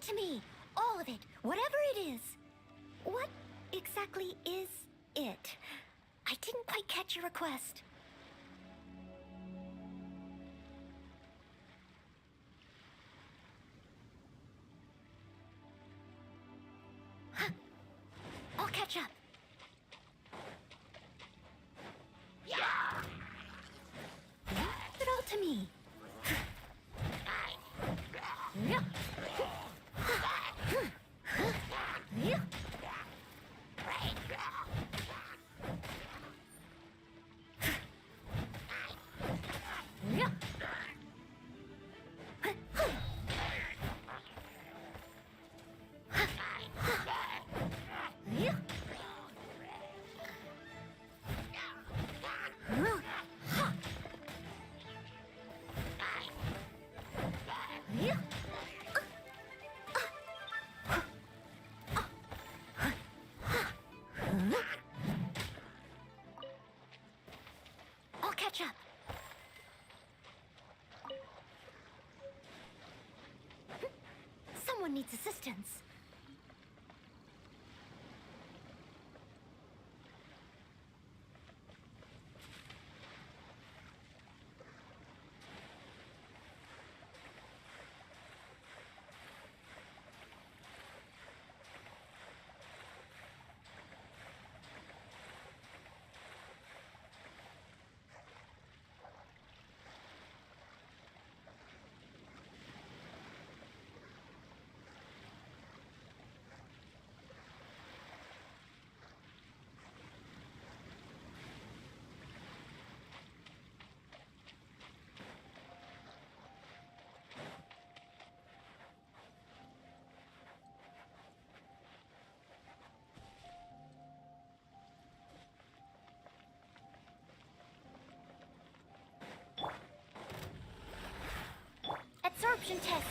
to me. All of it. Whatever it is. What exactly is it? I didn't quite catch your request. Huh. I'll catch up. Leave it all to me. I'll catch up. Someone needs assistance. Absorption test.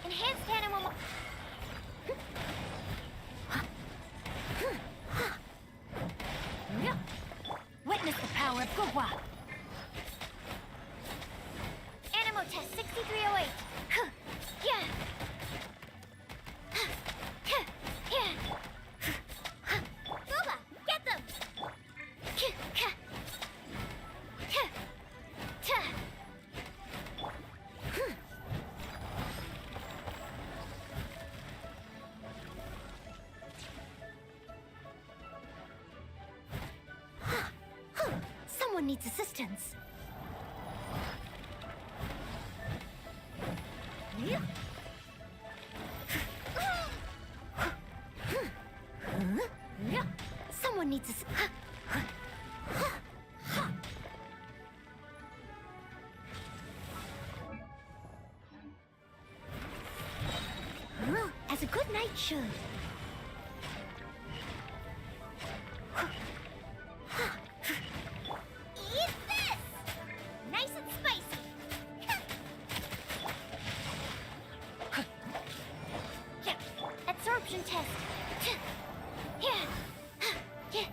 Enhanced animal. Witness the power of Gugwa. Animal test 6308. Yeah. Kaba, get them. Someone needs assistance. Someone needs assistance. As a good knight should. Eat this! Nice and spicy. Yeah. Absorption test. Yeah. Yeah.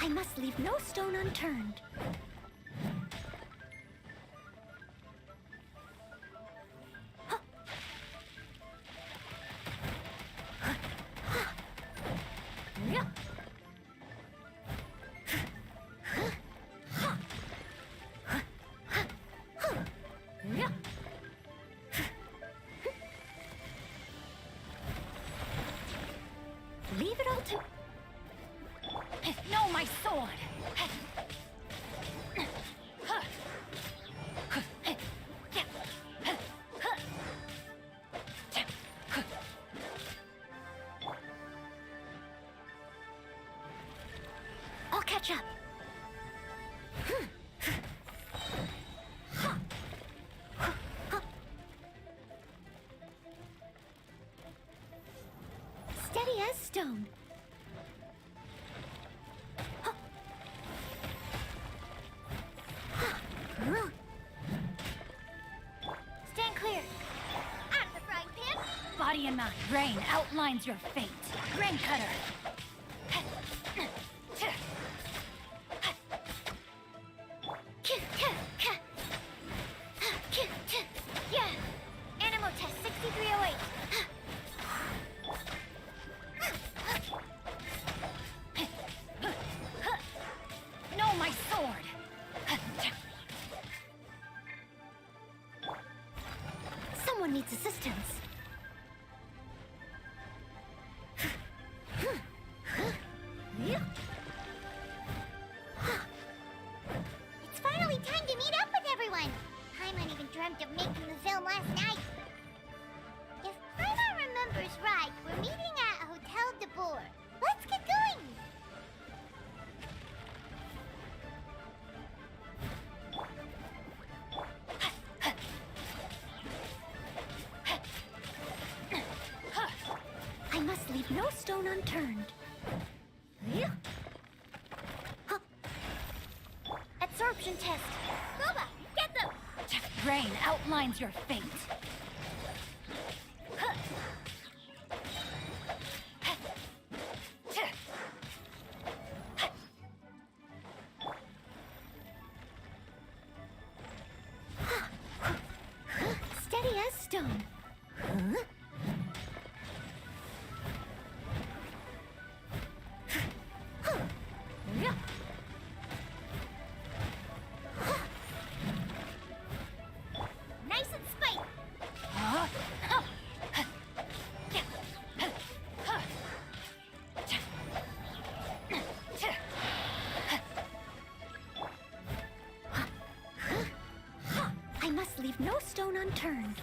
I must leave no stone unturned. Leave it all to... No, my sword! I'll catch up. Steady as stone. Stand clear. Out of the frying pan. Body and mind. Rain outlines your fate. Rain cutter. needs assistance. It's finally time to meet up with everyone! Paimon even dreamt of making the film last night. If Paimon remembers right, we're meeting at Hotel de Boer. Let's get going! I must leave no stone unturned. Absorption test. Kaba, get them! Rain outlines your fate. Steady as stone. Nice and spiked! I must leave no stone unturned.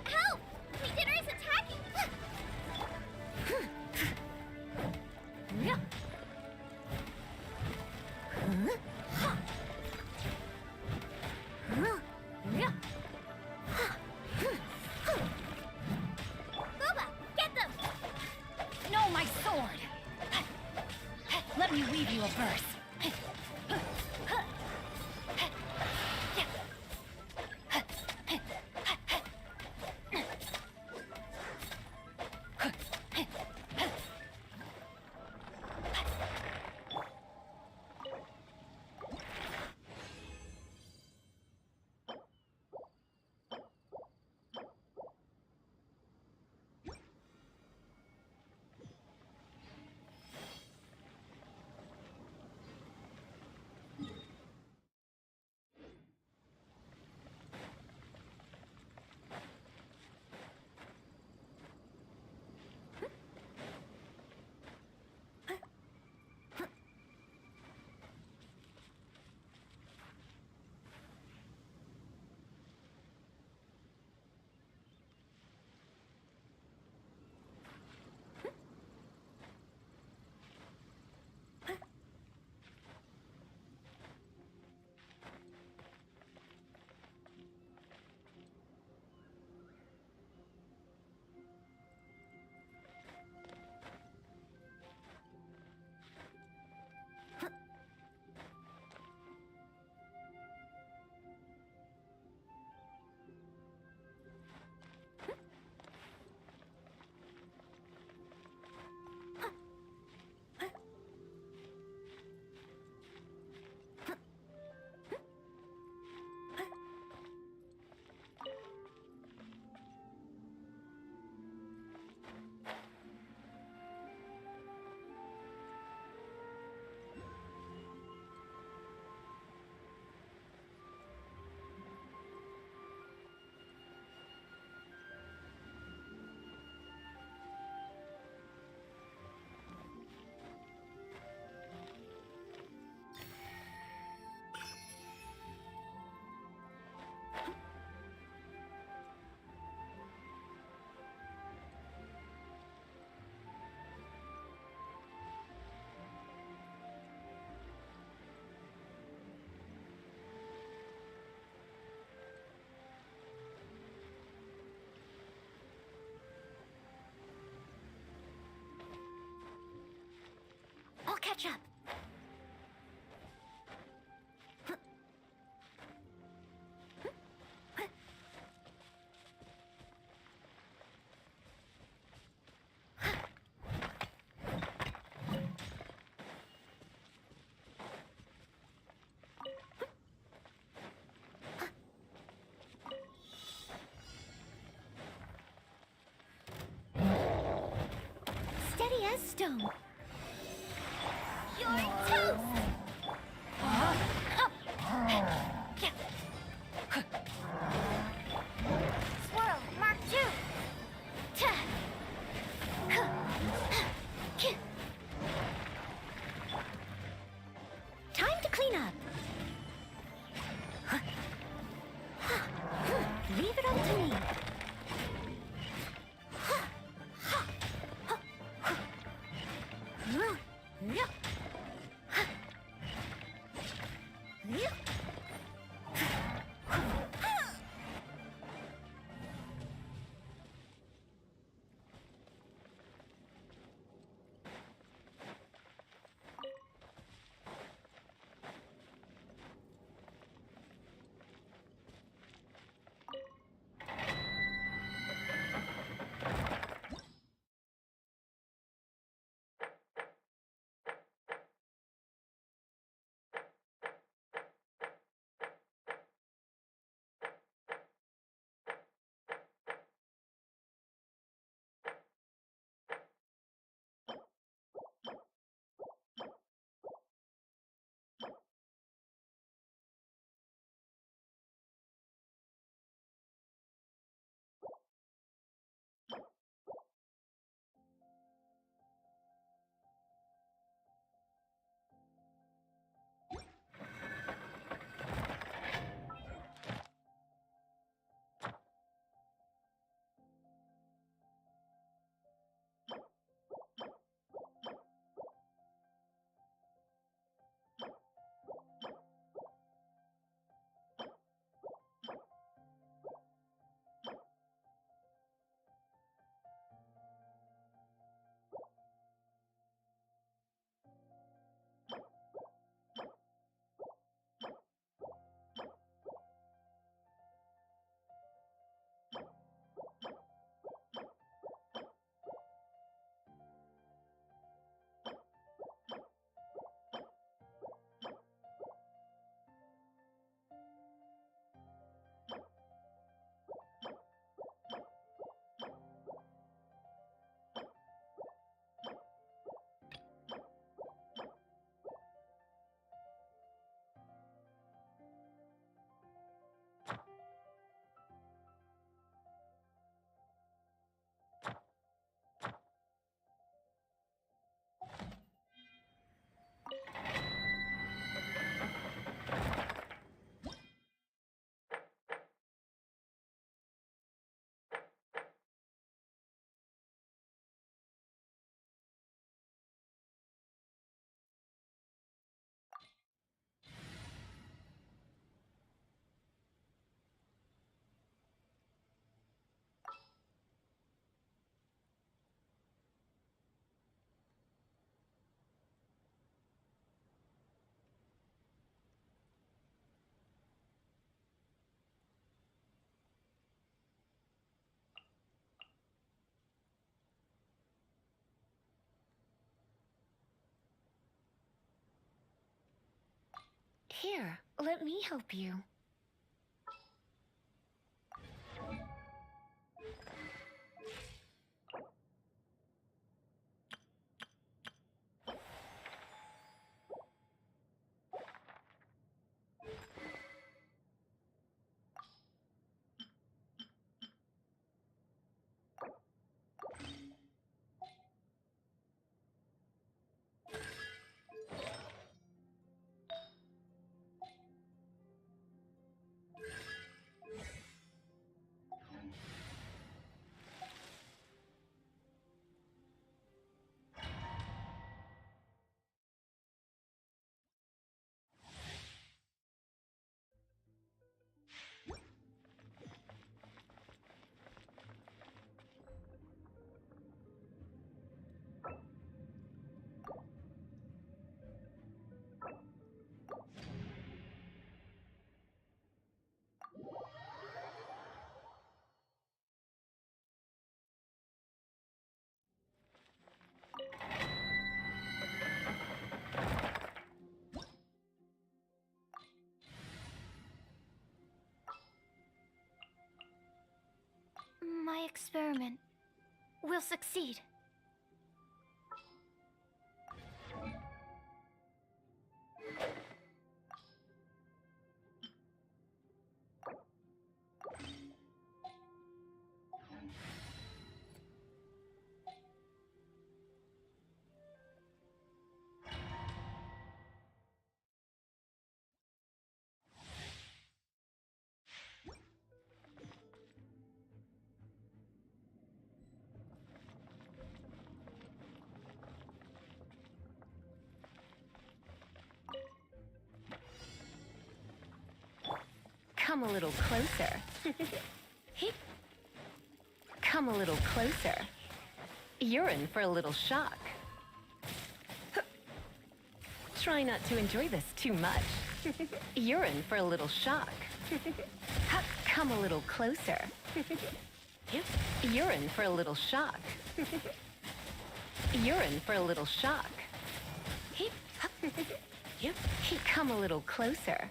Help! Beginner is attacking! Kaba, get them! No, my sword! Let me weave you a verse. I'll catch up. test stone. You're toast! Swirl, Mark 2! Time to clean up. Leave it up to me. Here, let me help you. My experiment will succeed. Come a little closer. Come a little closer. You're in for a little shock. Try not to enjoy this too much. You're in for a little shock. Come a little closer. You're in for a little shock. You're in for a little shock. Come a little closer.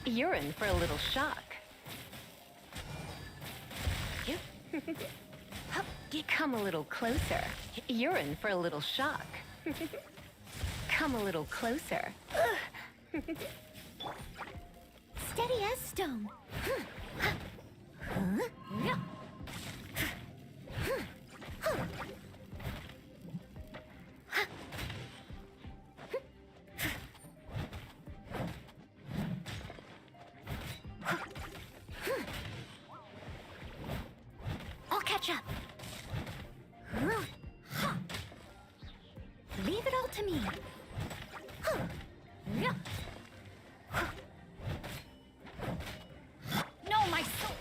You're in for a little shock. Come a little closer. You're in for a little shock. Come a little closer. Steady as stone. I'll catch up. Leave it all to me. No, my sword!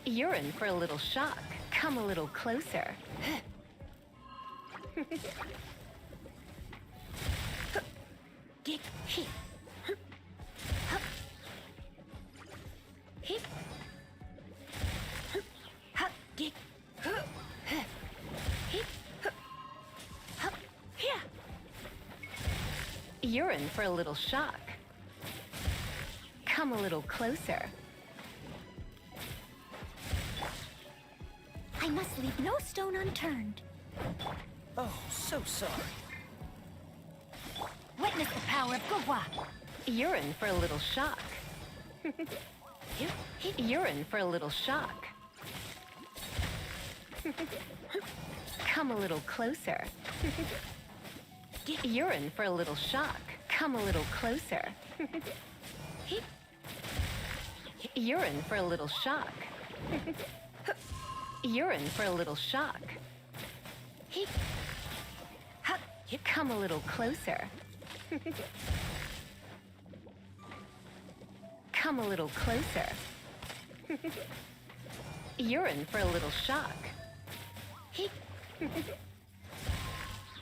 You're in for a little shock. Come a little closer. You're in for a little shock. Come a little closer. I must leave no stone unturned. Oh, so sorry. Witness the power of Gua. You're in for a little shock. You're in for a little shock. Come a little closer. You're in for a little shock. Come a little closer. You're in for a little shock. You're in for a little shock. Come a little closer. Come a little closer. You're in for a little shock.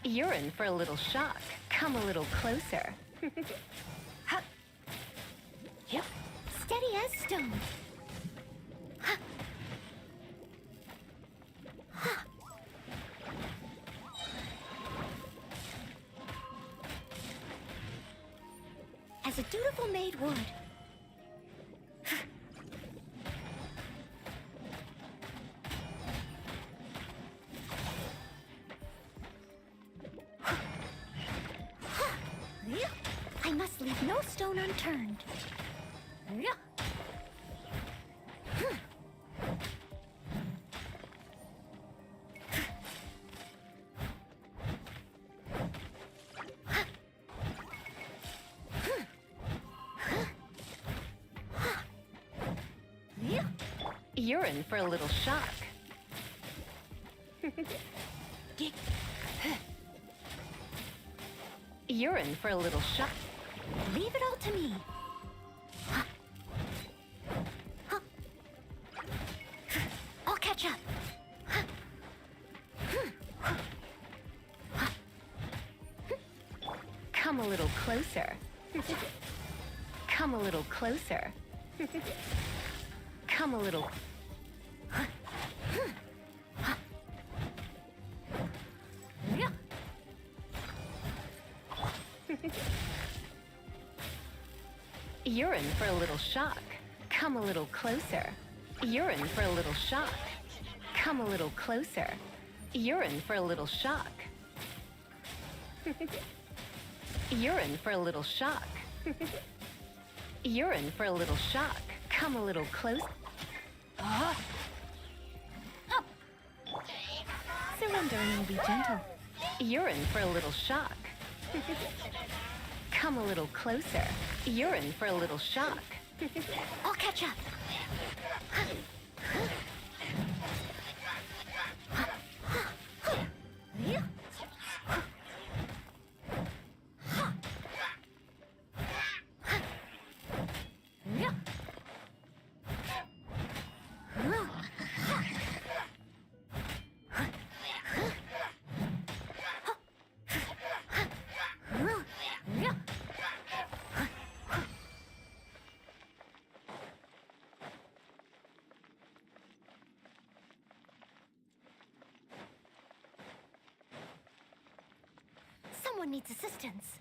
You're in for a little shock. Come a little closer. Steady as stone. As a dutiful maid would. I must leave no stone unturned. You're in for a little shock. You're in for a little shock. Leave it all to me. I'll catch up. Come a little closer. Come a little closer. Come a little. You're in for a little shock. Come a little closer. You're in for a little shock. Come a little closer. You're in for a little shock. You're in for a little shock. You're in for a little shock. Come a little close. Surrendering will be gentle. You're in for a little shock. Come a little closer. You're in for a little shock. I'll catch up. someone needs assistance.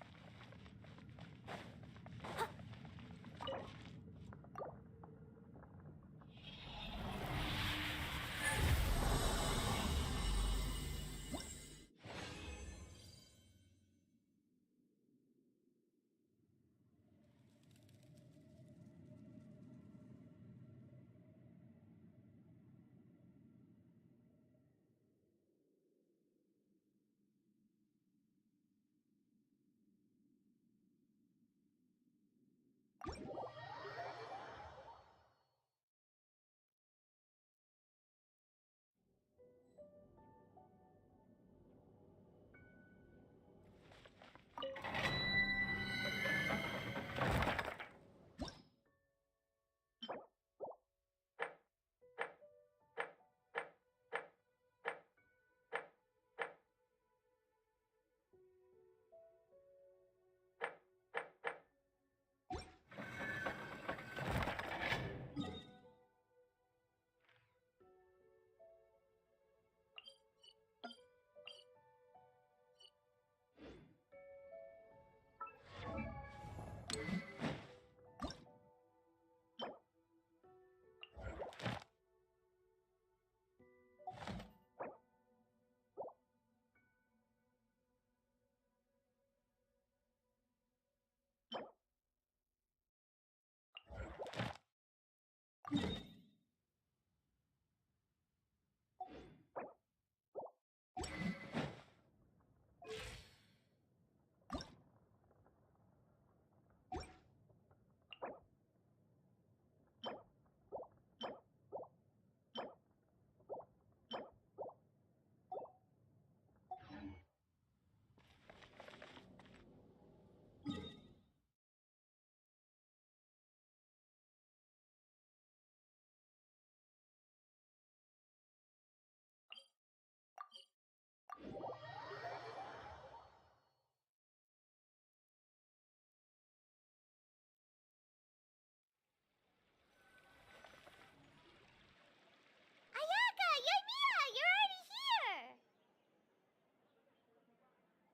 Ayaka, Ymia, you're already here!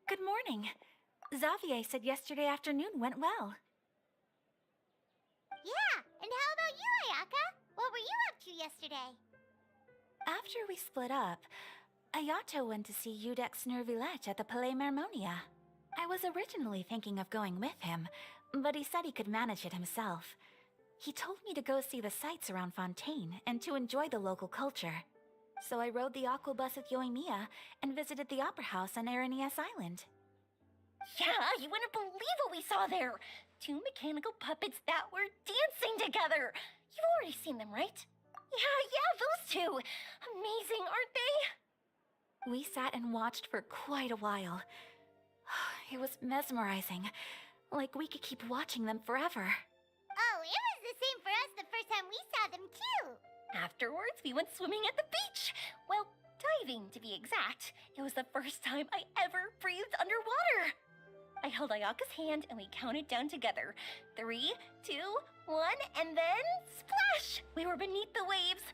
Good morning. Xavier said yesterday afternoon went well. Yeah, and how about you, Ayaka? What were you up to yesterday? After we split up, Ayato went to see Udex Nervillette at the Palais Mermonia. I was originally thinking of going with him, but he said he could manage it himself. He told me to go see the sights around Fontaine and to enjoy the local culture. So I rode the aqua bus with Yoimiya and visited the opera house on Aranias Island. Yeah, you wouldn't believe what we saw there! Two mechanical puppets that were dancing together! You've already seen them, right? Yeah, those two! Amazing, aren't they? We sat and watched for quite a while. It was mesmerizing. Like we could keep watching them forever. Oh, it was the same for us the first time we saw them, too! Afterwards, we went swimming at the beach! Well, diving, to be exact. It was the first time I ever breathed underwater! I held Ayaka's hand and we counted down together. 3, 2, 1, and then splash! We were beneath the waves.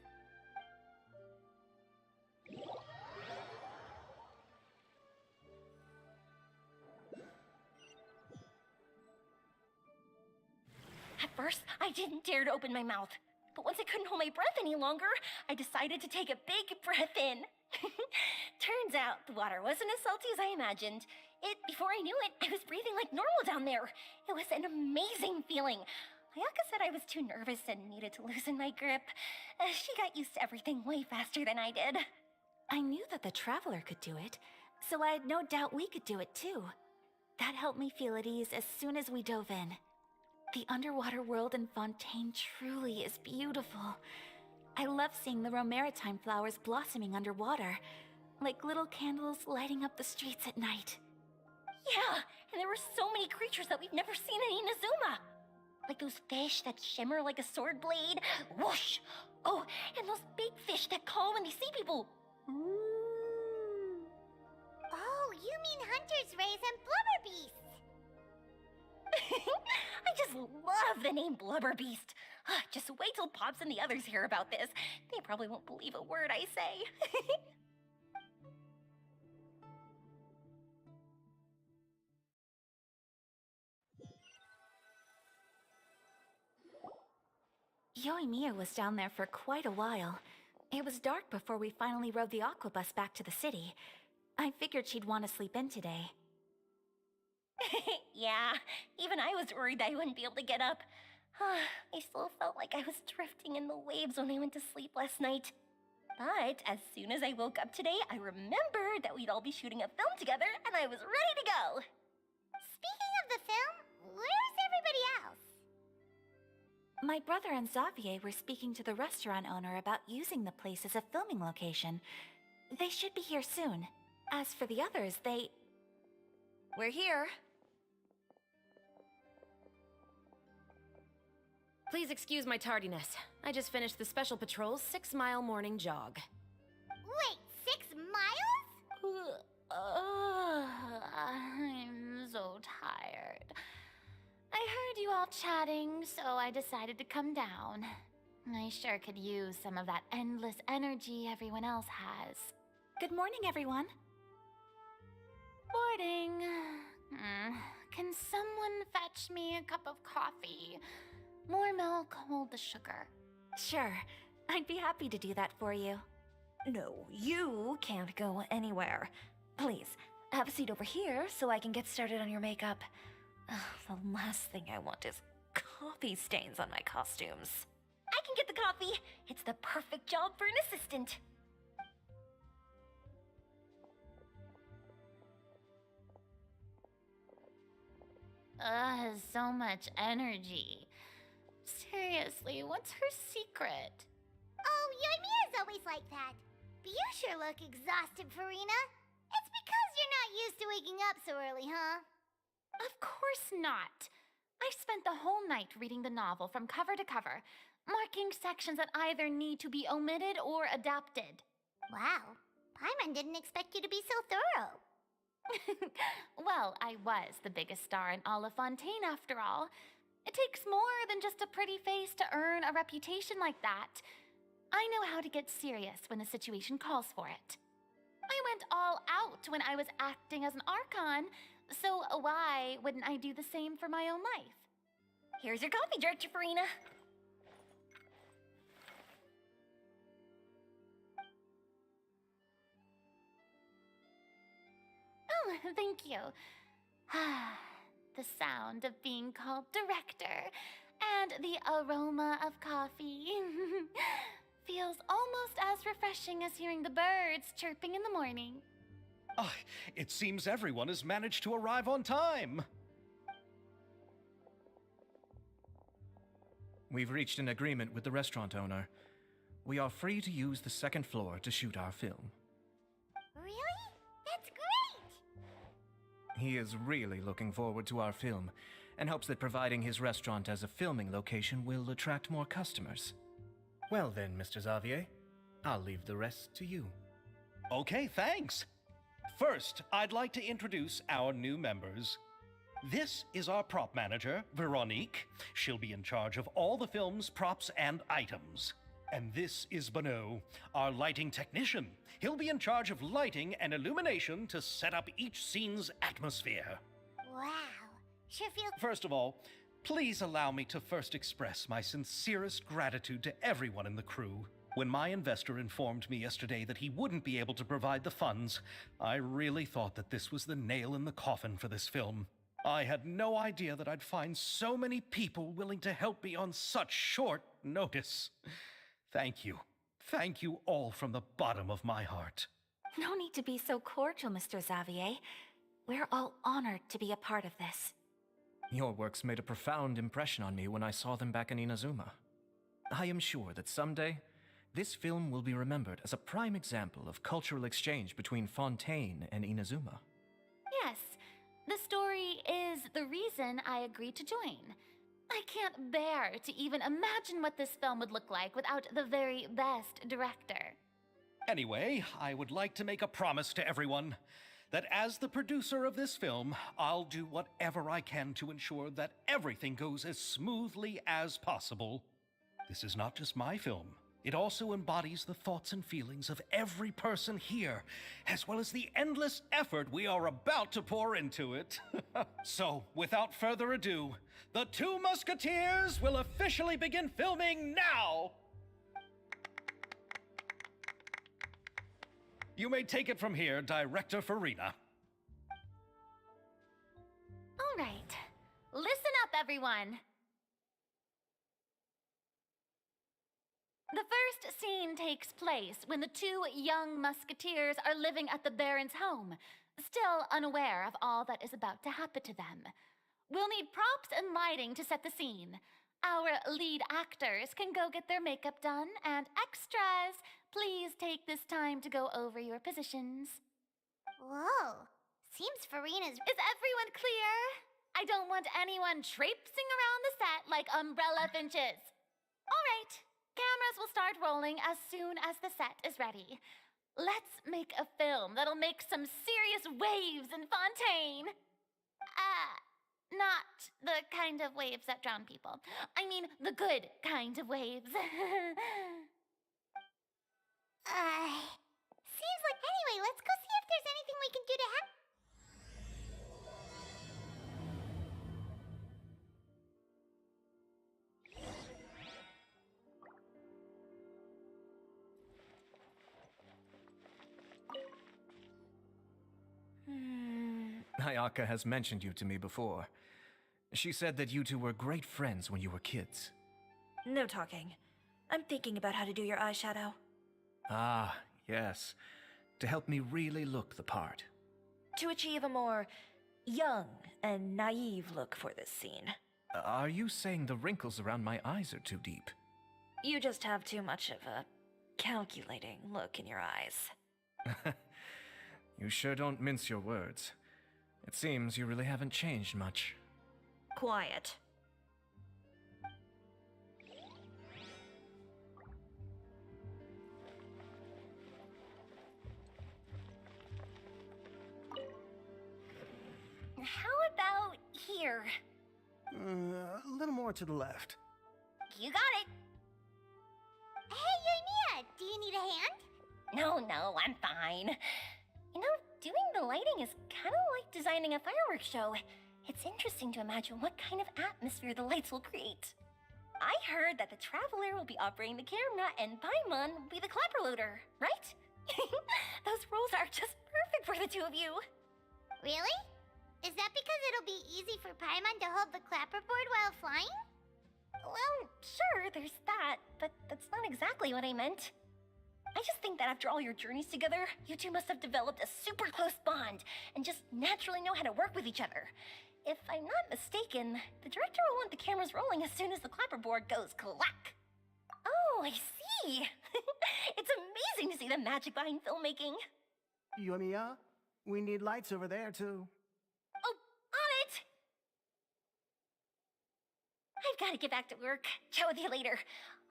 At first, I didn't dare to open my mouth. But once I couldn't hold my breath any longer, I decided to take a big breath in. Turns out the water wasn't as salty as I imagined. Before I knew it, I was breathing like normal down there. It was an amazing feeling. Ayaka said I was too nervous and needed to loosen my grip. She got used to everything way faster than I did. I knew that the Traveler could do it, so I had no doubt we could do it too. That helped me feel at ease as soon as we dove in. The underwater world in Fontaine truly is beautiful. I love seeing the Romaritime flowers blossoming underwater, like little candles lighting up the streets at night. Yeah, and there were so many creatures that we've never seen in Inazuma. Like those fish that shimmer like a sword blade. Whoosh! Oh, and those big fish that call when they see people. Oh, you mean Hunter's Rays and Blubber Beasts! I just love the name Blubber Beast. Just wait till Pops and the others hear about this. They probably won't believe a word I say. Yoimiya was down there for quite a while. It was dark before we finally rode the aquabus back to the city. I figured she'd want to sleep in today. Yeah, even I was worried I wouldn't be able to get up. I still felt like I was drifting in the waves when I went to sleep last night. But as soon as I woke up today, I remembered that we'd all be shooting a film together, and I was ready to go. Speaking of the film, where's everybody else? My brother and Xavier were speaking to the restaurant owner about using the place as a filming location. They should be here soon. As for the others, We're here. Please excuse my tardiness. I just finished the Special Patrol's 6-mile morning jog. Wait, 6 miles? I'm so tired. I heard you all chatting, so I decided to come down. I sure could use some of that endless energy everyone else has. Good morning, everyone. Morning. Can someone fetch me a cup of coffee? More milk, hold the sugar. Sure, I'd be happy to do that for you. No, you can't go anywhere. Please, have a seat over here so I can get started on your makeup. The last thing I want is coffee stains on my costumes. I can get the coffee. It's the perfect job for an assistant. So much energy. Seriously, what's her secret? Oh, Yoimiya's always like that. But you sure look exhausted, Farina. It's because you're not used to waking up so early, huh? Of course not. I spent the whole night reading the novel from cover to cover, marking sections that either need to be omitted or adapted. Wow, Paimon didn't expect you to be so thorough. Well, I was the biggest star in all of Fontaine after all. It takes more than just a pretty face to earn a reputation like that. I know how to get serious when the situation calls for it. I went all out when I was acting as an Archon, so why wouldn't I do the same for my own life? Here's your coffee, Director Farina. Oh, thank you. The sound of being called director and the aroma of coffee feels almost as refreshing as hearing the birds chirping in the morning. Ah, it seems everyone has managed to arrive on time. We've reached an agreement with the restaurant owner. We are free to use the second floor to shoot our film. Really? That's great! He is really looking forward to our film and hopes that providing his restaurant as a filming location will attract more customers. Well then, Mr. Xavier, I'll leave the rest to you. Okay, thanks. First, I'd like to introduce our new members. This is our prop manager, Veronique. She'll be in charge of all the film's props and items. And this is Bonneau, our lighting technician. He'll be in charge of lighting and illumination to set up each scene's atmosphere. Wow, sure feels... First of all, please allow me to first express my sincerest gratitude to everyone in the crew. When my investor informed me yesterday that he wouldn't be able to provide the funds, I really thought that this was the nail in the coffin for this film. I had no idea that I'd find so many people willing to help me on such short notice. Thank you. Thank you all from the bottom of my heart. No need to be so cordial, Mr. Xavier. We're all honored to be a part of this. Your works made a profound impression on me when I saw them back in Inazuma. I am sure that someday, this film will be remembered as a prime example of cultural exchange between Fontaine and Inazuma. Yes, the story is the reason I agreed to join. I can't bear to even imagine what this film would look like without the very best director. Anyway, I would like to make a promise to everyone that as the producer of this film, I'll do whatever I can to ensure that everything goes as smoothly as possible. This is not just my film. It also embodies the thoughts and feelings of every person here, as well as the endless effort we are about to pour into it. So, without further ado, the Two Musketeers will officially begin filming now! You may take it from here, Director Farina. All right. Listen up, everyone. The first scene takes place when the two young musketeers are living at the Baron's home, still unaware of all that is about to happen to them. We'll need props and lighting to set the scene. Our lead actors can go get their makeup done, and extras, please take this time to go over your positions. Whoa. Seems Farina's... Is everyone clear? I don't want anyone traipsing around the set like umbrella finches. All right. Cameras will start rolling as soon as the set is ready. Let's make a film that'll make some serious waves in Fontaine. Not the kind of waves that drown people. I mean, the good kind of waves. Seems like... Anyway, let's go see if there's anything we can do to help. Ayaka has mentioned you to me before. She said that you two were great friends when you were kids. No talking. I'm thinking about how to do your eyeshadow. Ah, yes. To help me really look the part. To achieve a more young and naive look for this scene. Are you saying the wrinkles around my eyes are too deep? You just have too much of a calculating look in your eyes. You sure don't mince your words. It seems you really haven't changed much. Quiet. How about here? A little more to the left. You got it. Hey, Yoimiya, do you need a hand? No, I'm fine. You know, doing the lighting is kind of like designing a fireworks show. It's interesting to imagine what kind of atmosphere the lights will create. I heard that the Traveler will be operating the camera and Paimon will be the clapper loader, right? Those roles are just perfect for the two of you. Really? Is that because it'll be easy for Paimon to hold the clapperboard while flying? Well, sure, there's that, but that's not exactly what I meant. I just think that after all your journeys together, you two must have developed a super close bond and just naturally know how to work with each other. If I'm not mistaken, the director will want the cameras rolling as soon as the clapperboard goes clack. Oh, I see. It's amazing to see the magic behind filmmaking. Yoimiya, we need lights over there, too. Oh, on it! I've got to get back to work. Chat with you later.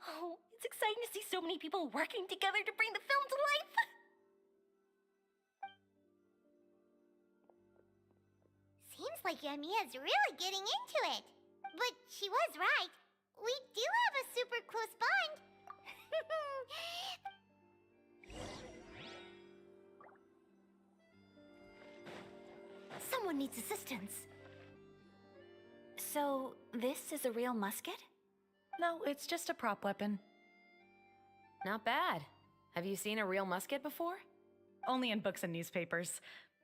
Oh, it's exciting to see so many people working together to bring the film to life. Seems like Yoimiya's really getting into it. But she was right. We do have a super close bond. Someone needs assistance. So, this is a real musket? No, it's just a prop weapon. Not bad. Have you seen a real musket before? Only in books and newspapers.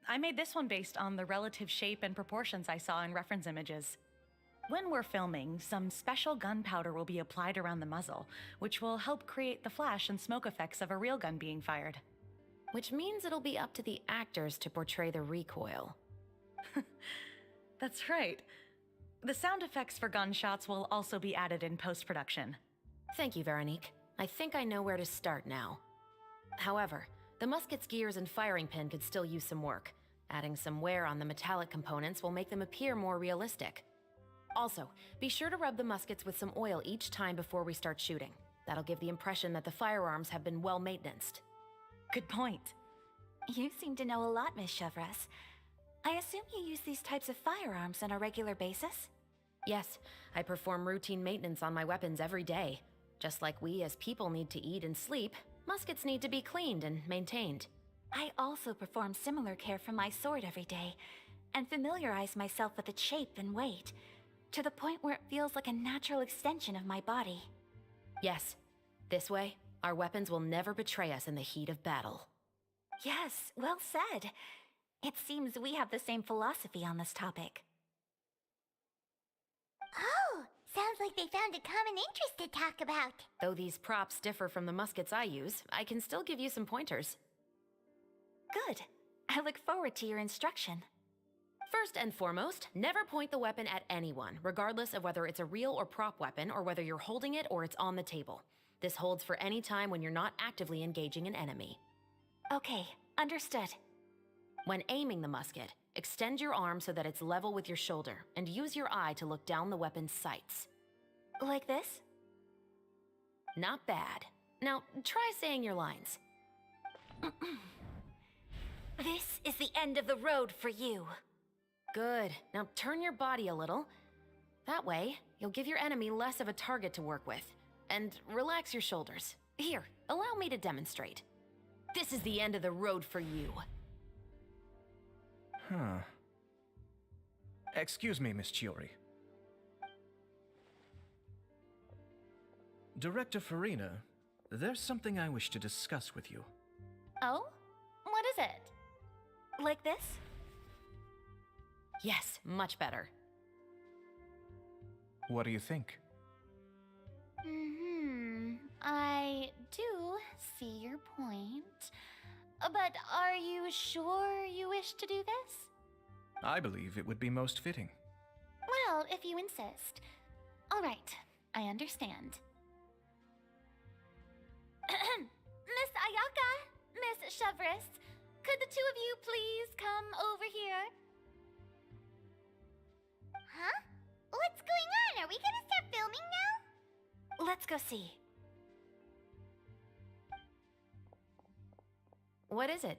I made this one based on the relative shape and proportions I saw in reference images. When we're filming, some special gunpowder will be applied around the muzzle, which will help create the flash and smoke effects of a real gun being fired. Which means it'll be up to the actors to portray the recoil. That's right. The sound effects for gunshots will also be added in post-production. Thank you, Veronique. I think I know where to start now. However, the musket's gears and firing pin could still use some work. Adding some wear on the metallic components will make them appear more realistic. Also, be sure to rub the muskets with some oil each time before we start shooting. That'll give the impression that the firearms have been well maintained. Good point. You seem to know a lot, Miss Chevres. I assume you use these types of firearms on a regular basis? Yes, I perform routine maintenance on my weapons every day. Just like we as people need to eat and sleep, muskets need to be cleaned and maintained. I also perform similar care for my sword every day, and familiarize myself with its shape and weight, to the point where it feels like a natural extension of my body. Yes, this way, our weapons will never betray us in the heat of battle. Yes, well said. It seems we have the same philosophy on this topic. Oh, sounds like they found a common interest to talk about. Though these props differ from the muskets I use, I can still give you some pointers. Good. I look forward to your instruction. First and foremost, never point the weapon at anyone, regardless of whether it's a real or prop weapon or whether you're holding it or it's on the table. This holds for any time when you're not actively engaging an enemy. Okay, understood. When aiming the musket, extend your arm so that it's level with your shoulder, and use your eye to look down the weapon's sights. Like this? Not bad. Now, try saying your lines. This is the end of the road for you. Good. Now turn your body a little. That way, you'll give your enemy less of a target to work with. And relax your shoulders. Here, allow me to demonstrate. This is the end of the road for you. Huh. Excuse me, Miss Chiori. Director Farina, there's something I wish to discuss with you. Oh? What is it? Like this? Yes, much better. What do you think? I do see your point. But are you sure you wish to do this? I believe it would be most fitting. Well, if you insist. All right, I understand. Miss Ayaka, Miss Chevris, could the two of you please come over here? Huh? What's going on? Are we gonna start filming now? Let's go see. What is it?